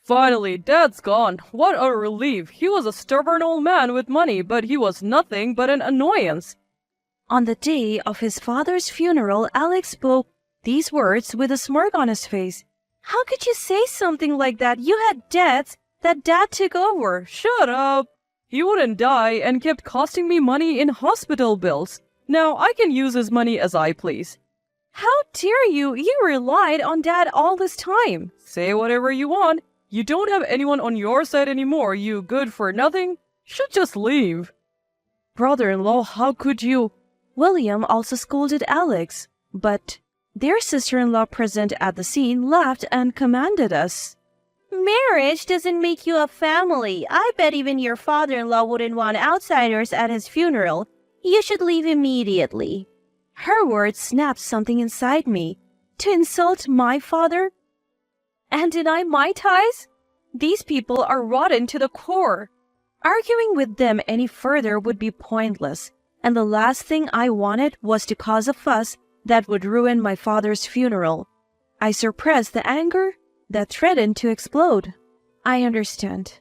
Finally, Dad's gone. What a relief. He was a stubborn old man with money, but he was nothing but an annoyance. On the day of his father's funeral, Alex spoke these words with a smirk on his face. How could you say something like that? You had debts that Dad took over. Shut up. He wouldn't die and kept costing me money in hospital bills. Now I can use his money as I please. How dare you? You relied on Dad all this time. Say whatever you want. You don't have anyone on your side anymore, you good for nothing. Should just leave. Brother-in-law, how could you? William also scolded Alex, but their sister-in-law present at the scene laughed and commanded us. Marriage doesn't make you a family. I bet even your father-in-law wouldn't want outsiders at his funeral. You should leave immediately. Her words snapped something inside me. To insult my father? And deny my ties? These people are rotten to the core. Arguing with them any further would be pointless, and the last thing I wanted was to cause a fuss that would ruin my father's funeral. I suppressed the anger that threatened to explode. I understand.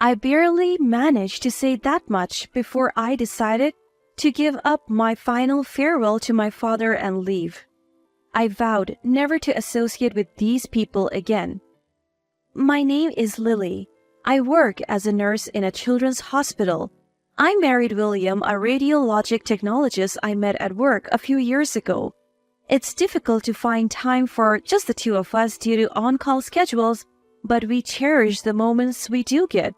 I barely managed to say that much before I decided to give up my final farewell to my father and leave. I vowed never to associate with these people again. My name is Lily. I work as a nurse in a children's hospital. I married William, a radiologic technologist I met at work a few years ago. It's difficult to find time for just the two of us due to on-call schedules, but we cherish the moments we do get.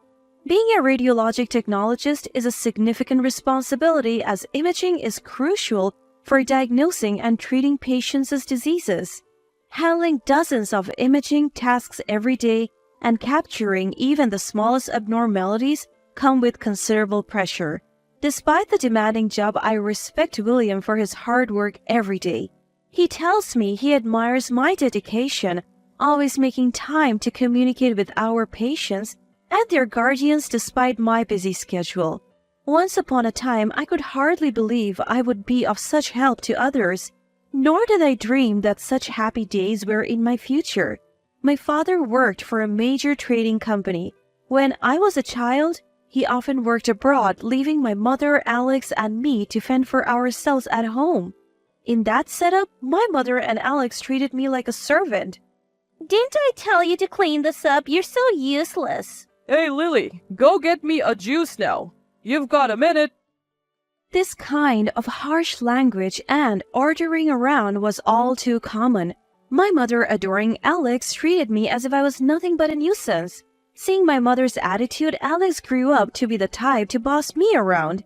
Being a radiologic technologist is a significant responsibility as imaging is crucial for diagnosing and treating patients' diseases. Handling dozens of imaging tasks every day and capturing even the smallest abnormalities come with considerable pressure. Despite the demanding job, I respect William for his hard work every day. He tells me he admires my dedication, always making time to communicate with our patients and their guardians despite my busy schedule. Once upon a time, I could hardly believe I would be of such help to others, nor did I dream that such happy days were in my future. My father worked for a major trading company. When I was a child, he often worked abroad, leaving my mother, Alex, and me to fend for ourselves at home. In that setup, my mother and Alex treated me like a servant. Didn't I tell you to clean this up? You're so useless. Hey, Lily, go get me a juice now. You've got a minute. This kind of harsh language and ordering around was all too common. My mother, adoring Alex, treated me as if I was nothing but a nuisance. Seeing my mother's attitude, Alex grew up to be the type to boss me around.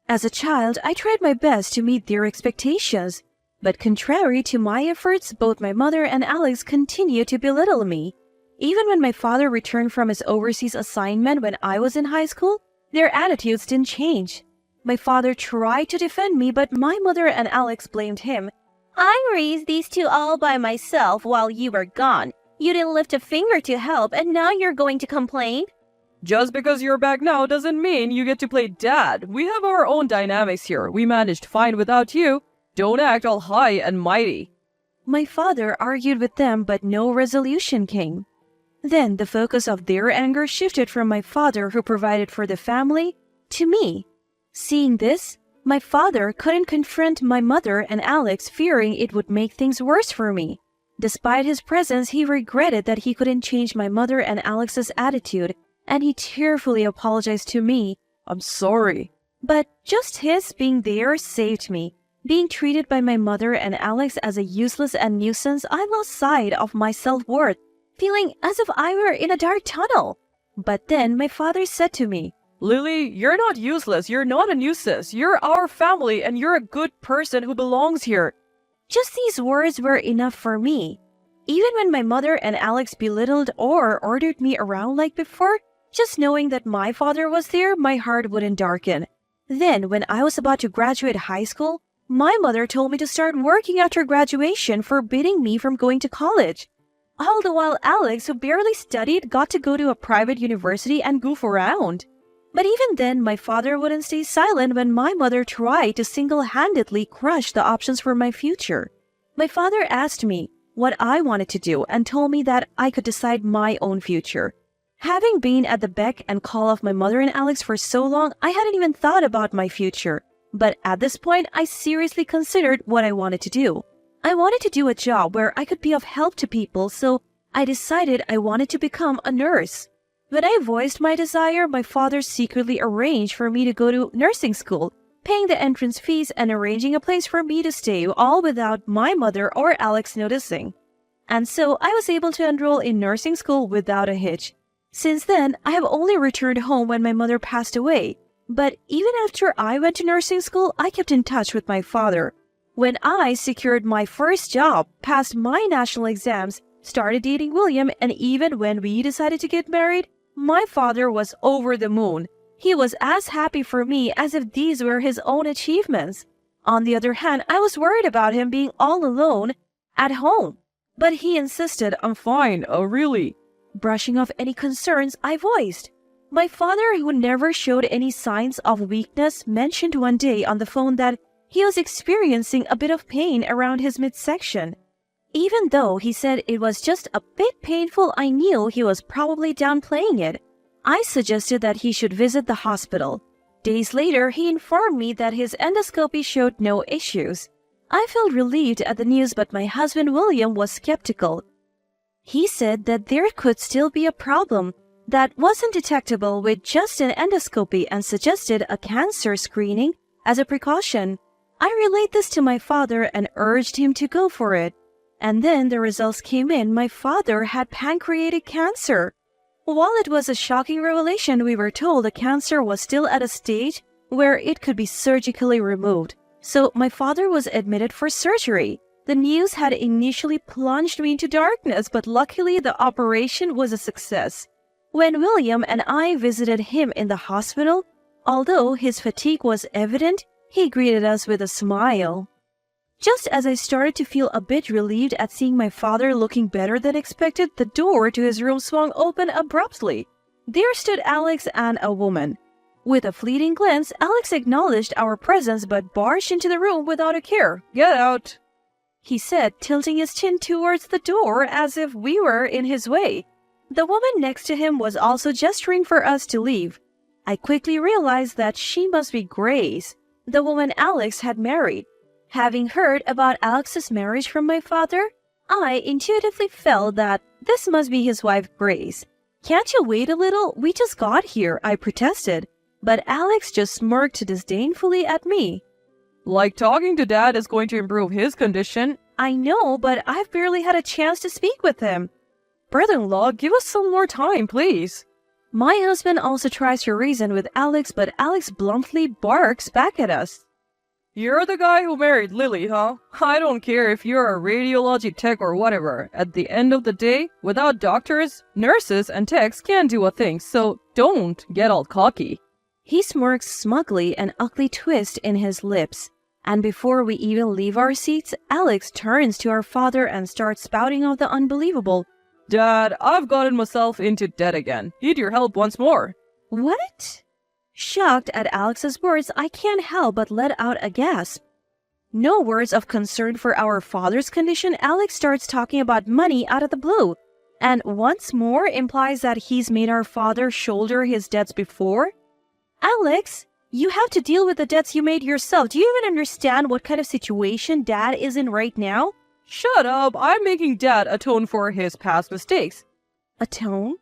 As a child, I tried my best to meet their expectations, but contrary to my efforts, both my mother and Alex continued to belittle me. Even when my father returned from his overseas assignment when I was in high school, their attitudes didn't change. My father tried to defend me, but my mother and Alex blamed him. I raised these two all by myself while you were gone. You didn't lift a finger to help, and now you're going to complain? Just because you're back now doesn't mean you get to play dad. We have our own dynamics here. We managed fine without you. Don't act all high and mighty. My father argued with them, but no resolution came. Then the focus of their anger shifted from my father, who provided for the family, to me. Seeing this, my father couldn't confront my mother and Alex, fearing it would make things worse for me. Despite his presence, he regretted that he couldn't change my mother and Alex's attitude, and he tearfully apologized to me. I'm sorry. But just his being there saved me. Being treated by my mother and Alex as a useless and nuisance, I lost sight of my self-worth, feeling as if I were in a dark tunnel. But then my father said to me, Lily, you're not useless. You're not a nuisance. You're our family, and you're a good person who belongs here. Just these words were enough for me. Even when my mother and Alex belittled or ordered me around like before, just knowing that my father was there, my heart wouldn't darken. Then, when I was about to graduate high school, my mother told me to start working after graduation, forbidding me from going to college. All the while Alex, who barely studied, got to go to a private university and goof around. But even then, my father wouldn't stay silent when my mother tried to single-handedly crush the options for my future. My father asked me, what I wanted to do and told me that I could decide my own future. Having been at the beck and call of my mother and Alex for so long, I hadn't even thought about my future. But at this point, I seriously considered what I wanted to do. I wanted to do a job where I could be of help to people, so I decided I wanted to become a nurse. When I voiced my desire, my father secretly arranged for me to go to nursing school, paying the entrance fees and arranging a place for me to stay, all without my mother or Alex noticing. And so I was able to enroll in nursing school without a hitch. Since then, I have only returned home when my mother passed away. But even after I went to nursing school, I kept in touch with my father. When I secured my first job, passed my national exams, started dating William, and even when we decided to get married, my father was over the moon. He was as happy for me as if these were his own achievements. On the other hand, I was worried about him being all alone at home. But he insisted, I'm fine, really. brushing off any concerns I voiced. My father, who never showed any signs of weakness, mentioned one day on the phone that he was experiencing a bit of pain around his midsection. Even though he said it was just a bit painful, I knew he was probably downplaying it. I suggested that he should visit the hospital. Days later, he informed me that his endoscopy showed no issues. I felt relieved at the news, but my husband William was skeptical. He said that there could still be a problem that wasn't detectable with just an endoscopy and suggested a cancer screening as a precaution. I relayed this to my father and urged him to go for it. And then the results came in. My father had pancreatic cancer. While it was a shocking revelation, we were told the cancer was still at a stage where it could be surgically removed. So my father was admitted for surgery. The news had initially plunged me into darkness, but luckily the operation was a success. When William and I visited him in the hospital, although his fatigue was evident, he greeted us with a smile. Just as I started to feel a bit relieved at seeing my father looking better than expected, the door to his room swung open abruptly. There stood Alex and a woman. With a fleeting glance, Alex acknowledged our presence but barged into the room without a care. Get out, he said, tilting his chin towards the door as if we were in his way. The woman next to him was also gesturing for us to leave. I quickly realized that she must be Grace, the woman Alex had married. Having heard about Alex's marriage from my father, I intuitively felt that this must be his wife Grace. Can't you wait a little? We just got here, I protested. But Alex just smirked disdainfully at me. Like talking to Dad is going to improve his condition. I know, but I've barely had a chance to speak with him. Brother-in-law, give us some more time, please. My husband also tries to reason with Alex, but Alex bluntly barks back at us. You're the guy who married Lily, huh? I don't care if you're a radiology tech or whatever. At the end of the day, without doctors, nurses, and techs can't do a thing, so don't get all cocky. He smirks smugly, an ugly twist in his lips. And before we even leave our seats, Alex turns to our father and starts spouting off the unbelievable. Dad, I've gotten myself into debt again. Need your help once more. What? Shocked at Alex's words, I can't help but let out a gasp. No words of concern for our father's condition, Alex starts talking about money out of the blue, and once more implies that he's made our father shoulder his debts before. Alex, you have to deal with the debts you made yourself. Do you even understand what kind of situation Dad is in right now? Shut up, I'm making Dad atone for his past mistakes. Atone?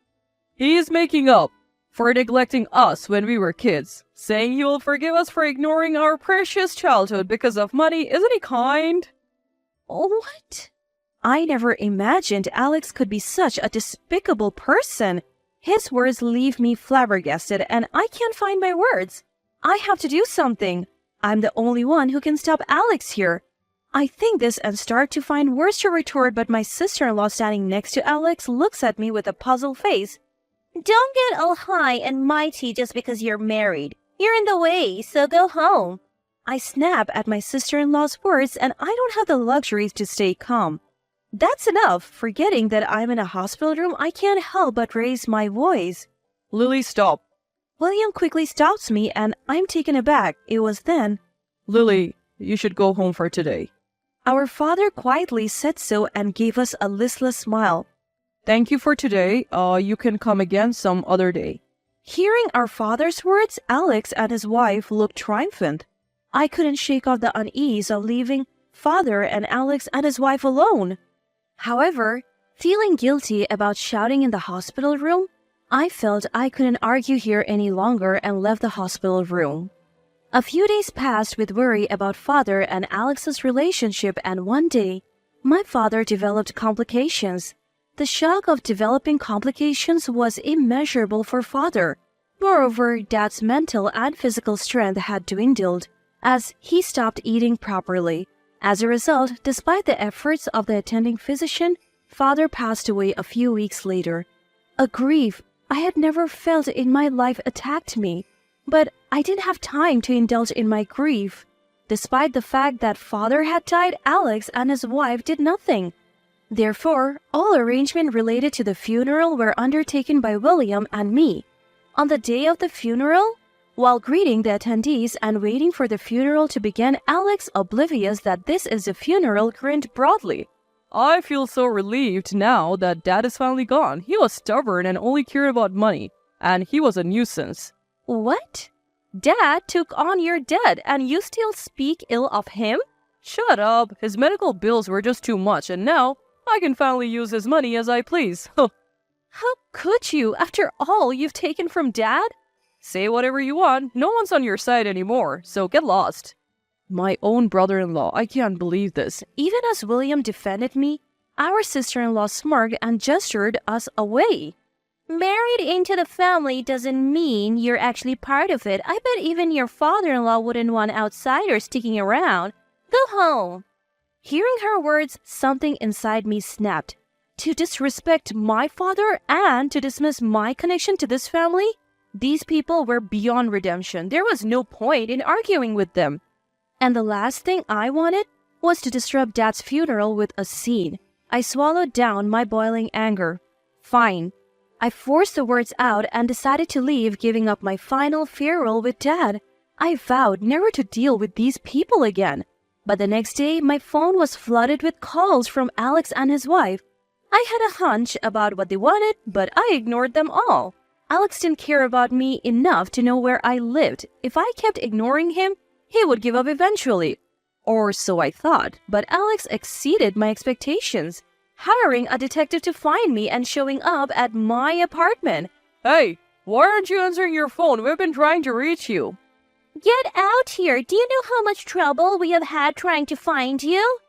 He is making up for neglecting us when we were kids, saying he will forgive us for ignoring our precious childhood because of money. Isn't he kind? What? I never imagined Alex could be such a despicable person. His words leave me flabbergasted, and I can't find my words. I have to do something. I'm the only one who can stop Alex here. I think this and start to find words to retort, but my sister-in-law standing next to Alex looks at me with a puzzled face. Don't get all high and mighty just because you're married. You're in the way, so go home. I snap at my sister-in-law's words, and I don't have the luxury to stay calm. That's enough. Forgetting that I'm in a hospital room, I can't help but raise my voice. Lily, stop. William quickly stops me, and I'm taken aback. It was then. Lily, you should go home for today. Our father quietly said so and gave us a listless smile. Thank you for today. You can come again some other day. Hearing our father's words, Alex and his wife looked triumphant. I couldn't shake off the unease of leaving father and Alex and his wife alone. However, feeling guilty about shouting in the hospital room, I felt I couldn't argue here any longer and left the hospital room. A few days passed with worry about father and Alex's relationship, and one day, my father developed complications. The shock of developing complications was immeasurable for father. Moreover, dad's mental and physical strength had dwindled as he stopped eating properly. As a result, despite the efforts of the attending physician, father passed away a few weeks later. A grief I had never felt in my life attacked me, but I didn't have time to indulge in my grief. Despite the fact that father had died, Alex and his wife did nothing. Therefore, all arrangements related to the funeral were undertaken by William and me. On the day of the funeral, while greeting the attendees and waiting for the funeral to begin, Alex, oblivious that this is a funeral, grinned broadly. I feel so relieved now that Dad is finally gone. He was stubborn and only cared about money, and he was a nuisance. What? Dad took on your debt and you still speak ill of him? Shut up. His medical bills were just too much, and now I can finally use his money as I please. How could you, after all you've taken from Dad? Say whatever you want. No one's on your side anymore, so get lost. My own brother-in-law, I can't believe this. Even as William defended me, our sister-in-law smirked and gestured us away. Married into the family doesn't mean you're actually part of it. I bet even your father-in-law wouldn't want outsiders sticking around. Go home. Hearing her words, something inside me snapped. To disrespect my father and to dismiss my connection to this family? These people were beyond redemption. There was no point in arguing with them. And the last thing I wanted was to disrupt Dad's funeral with a scene. I swallowed down my boiling anger. Fine. I forced the words out and decided to leave, giving up my final farewell with Dad. I vowed never to deal with these people again. But the next day, my phone was flooded with calls from Alex and his wife. I had a hunch about what they wanted, but I ignored them all. Alex didn't care about me enough to know where I lived. If I kept ignoring him, he would give up eventually. Or so I thought, but Alex exceeded my expectations, hiring a detective to find me and showing up at my apartment. Hey, why aren't you answering your phone? We've been trying to reach you. Get out here! Do you know how much trouble we have had trying to find you?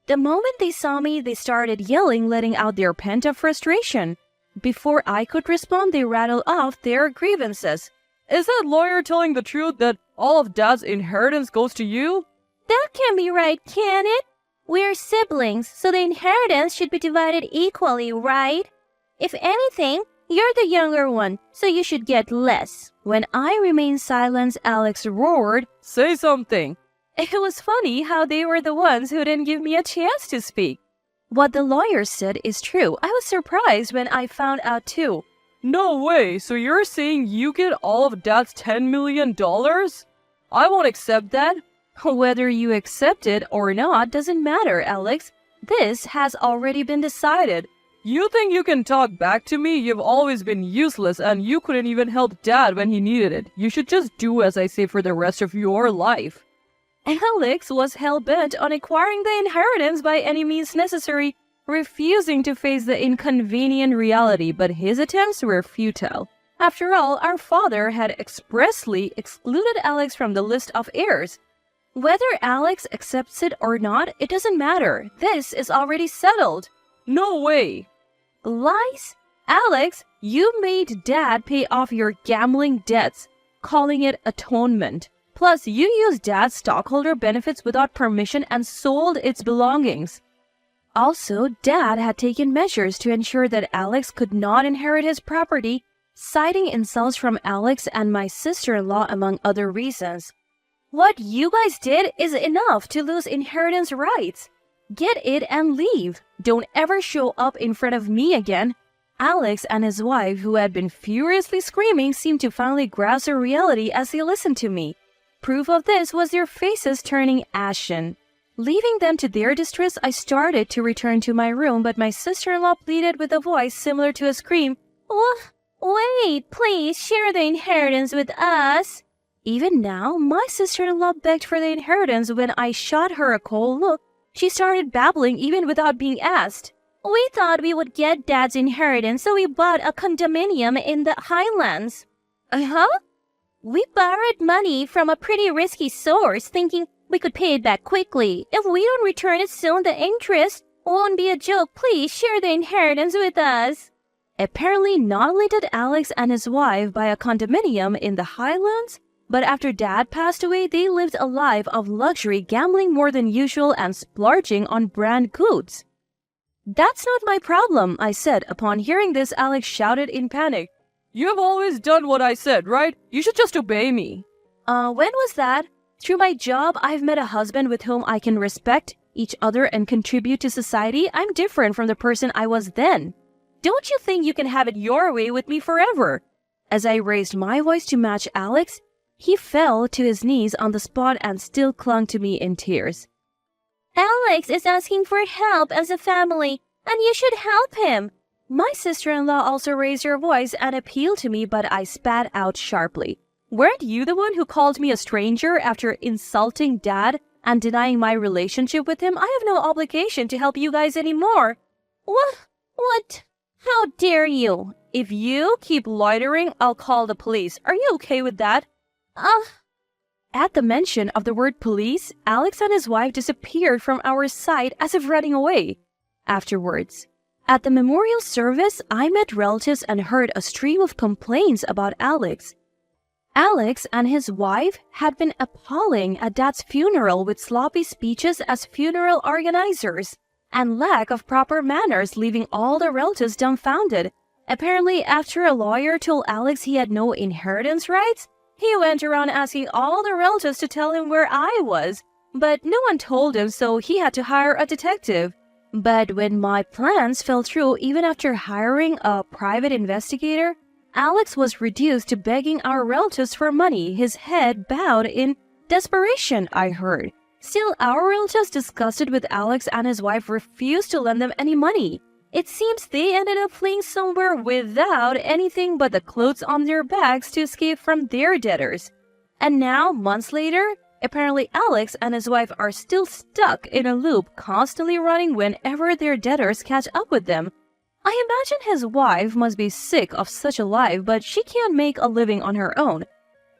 The moment they saw me, they started yelling, letting out their pent-up frustration. Before I could respond, they rattled off their grievances. Is that lawyer telling the truth that all of Dad's inheritance goes to you? That can't be right, can it? We're siblings, so the inheritance should be divided equally, right? If anything, you're the younger one, so you should get less. When I remained silent, Alex roared, Say something. It was funny how they were the ones who didn't give me a chance to speak. What the lawyer said is true. I was surprised when I found out too. No way, so you're saying you get all of Dad's $10 million? I won't accept that. Whether you accept it or not doesn't matter, Alex. This has already been decided. You think you can talk back to me? You've always been useless and you couldn't even help Dad when he needed it. You should just do as I say for the rest of your life. Alex was hell-bent on acquiring the inheritance by any means necessary, refusing to face the inconvenient reality, but his attempts were futile. After all, our father had expressly excluded Alex from the list of heirs. Whether Alex accepts it or not, it doesn't matter. This is already settled. No way. Lies? Alex, you made Dad pay off your gambling debts, calling it atonement. Plus, you used Dad's stockholder benefits without permission and sold its belongings. Also, Dad had taken measures to ensure that Alex could not inherit his property, citing insults from Alex and my sister-in-law among other reasons. What you guys did is enough to lose inheritance rights. Get it and leave. Don't ever show up in front of me again. Alex and his wife, who had been furiously screaming, seemed to finally grasp the reality as they listened to me. Proof of this was their faces turning ashen. Leaving them to their distress, I started to return to my room, but my sister-in-law pleaded with a voice similar to a scream. Wait, please share the inheritance with us. Even now, my sister-in-law begged for the inheritance. When I shot her a cold look, she started babbling even without being asked. We thought we would get Dad's inheritance, so we bought a condominium in the Highlands. We borrowed money from a pretty risky source, thinking we could pay it back quickly. If we don't return it soon, the interest won't be a joke. Please share the inheritance with us. Apparently, not only did Alex and his wife buy a condominium in the Highlands, but after Dad passed away, they lived a life of luxury, gambling more than usual and splurging on brand goods. That's not my problem, I said. Upon hearing this, Alex shouted in panic. You have always done what I said, right? You should just obey me. When was that? Through my job, I've met a husband with whom I can respect each other and contribute to society. I'm different from the person I was then. Don't you think you can have it your way with me forever? As I raised my voice to match Alex, he fell to his knees on the spot and still clung to me in tears. Alex is asking for help as a family, and you should help him. My sister-in-law also raised her voice and appealed to me, but I spat out sharply. Weren't you the one who called me a stranger after insulting Dad and denying my relationship with him? I have no obligation to help you guys anymore. What? How dare you? If you keep loitering, I'll call the police. Are you okay with that? At the mention of the word police, Alex and his wife disappeared from our sight as if running away. Afterwards, at the memorial service, I met relatives and heard a stream of complaints about Alex. Alex and his wife had been appalling at Dad's funeral with sloppy speeches as funeral organizers and lack of proper manners, leaving all the relatives dumbfounded. Apparently, after a lawyer told Alex he had no inheritance rights, he went around asking all the relatives to tell him where I was, but no one told him, so he had to hire a detective. But when my plans fell through, even after hiring a private investigator, Alex was reduced to begging our relatives for money, his head bowed in desperation, I heard. Still, our relatives, disgusted with Alex and his wife, refused to lend them any money. It seems they ended up fleeing somewhere without anything but the clothes on their backs to escape from their debtors. And now, months later, apparently Alex and his wife are still stuck in a loop, constantly running whenever their debtors catch up with them. I imagine his wife must be sick of such a life, but she can't make a living on her own.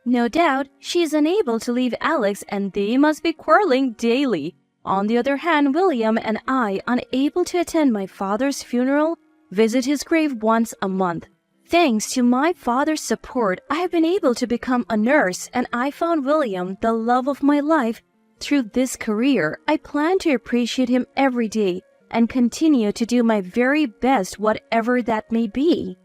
No doubt, she is unable to leave Alex and they must be quarreling daily. On the other hand, William and I, unable to attend my father's funeral, visit his grave once a month. Thanks to my father's support, I have been able to become a nurse, and I found William the love of my life through this career. I plan to appreciate him every day and continue to do my very best, whatever that may be.